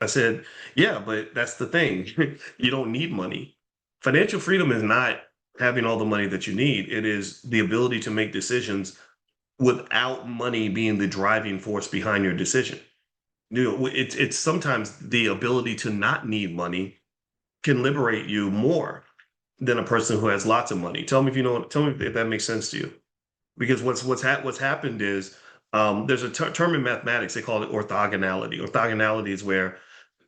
I said, yeah, but that's the thing. You don't need money. Financial freedom is not having all the money that you need. It is the ability to make decisions without money being the driving force behind your decision. It's sometimes the ability to not need money can liberate you more than a person who has lots of money. Tell me if you know. Tell me if that makes sense to you. Because what's happened is there's a term in mathematics they call it orthogonality. Orthogonality is where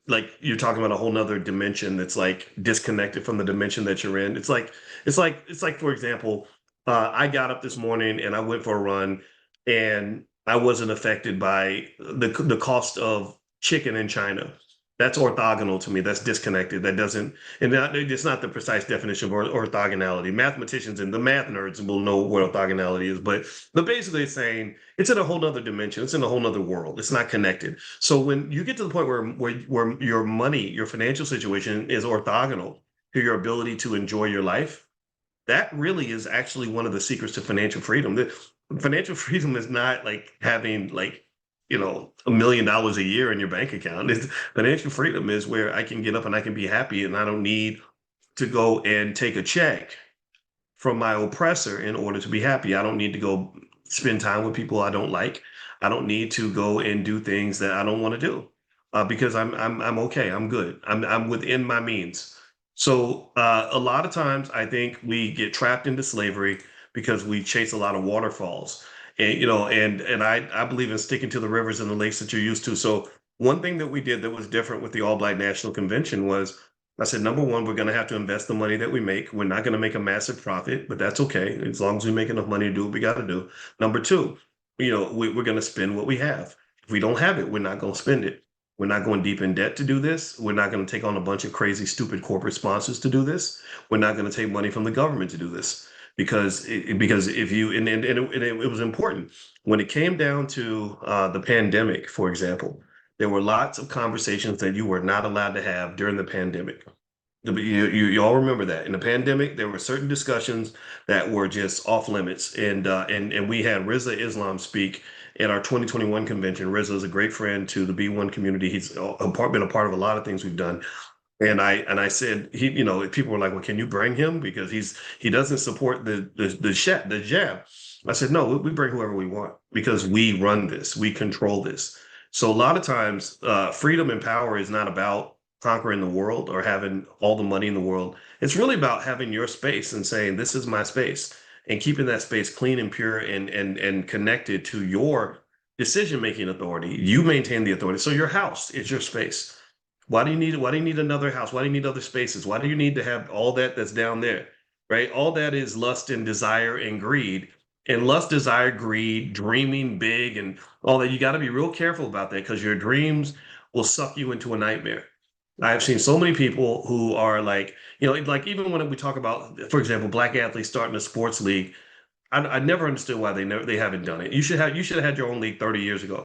like you're talking about a whole nother dimension that's like disconnected from the dimension that you're in. It's like for example, I got up this morning and I went for a run and I wasn't affected by the cost of chicken in China. That's orthogonal to me. That's disconnected. That doesn't, and it's not the precise definition of orthogonality. Mathematicians and the math nerds will know what orthogonality is, but basically it's saying it's in a whole nother dimension. It's in a whole nother world. It's not connected. So when you get to the point where your money, your financial situation is orthogonal to your ability to enjoy your life, that really is actually one of the secrets to financial freedom. The financial freedom is not like having like, $1 million a year in your bank account. Financial freedom is where I can get up and I can be happy and I don't need to go and take a check from my oppressor in order to be happy. I don't need to go spend time with people I don't like. I don't need to go and do things that I don't want to do because I'm okay. I'm good. I'm within my means. So a lot of times I think we get trapped into slavery because we chase a lot of waterfalls. And I believe in sticking to the rivers and the lakes that you're used to. So one thing that we did that was different with the All Black National Convention was I said, number one, we're going to have to invest the money that we make. We're not going to make a massive profit, but that's okay. As long as we make enough money to do what we got to do. Number two, we're going to spend what we have. If we don't have it, we're not going to spend it. We're not going deep in debt to do this. We're not going to take on a bunch of crazy, stupid corporate sponsors to do this. We're not going to take money from the government to do this because if you and it was important when it came down to the pandemic, for example. There were lots of conversations that you were not allowed to have during the pandemic. You all remember that in the pandemic, there were certain discussions that were just off limits, and we had Rizza Islam speak at our 2021 convention. Rizza is a great friend to the B1 community. He's been a part of a lot of things we've done. And I said people were like, well, can you bring him because he doesn't support the jab. I said no, we bring whoever we want because we run this, we control this. So a lot of times, freedom and power is not about conquering the world or having all the money in the world. It's really about having your space and saying, this is my space, and keeping that space clean and pure and connected to your decision-making authority. You maintain the authority. So your house is your space. Why do you need another house? Why do you need other spaces? Why do you need to have all that's down there? Right? All that is lust and desire and greed. And lust, desire, greed, dreaming big and all that. You got to be real careful about that because your dreams will suck you into a nightmare. I've seen so many people who are like, like even when we talk about, for example, black athletes starting a sports league, I never understood why they haven't done it. You should have had your own league 30 years ago.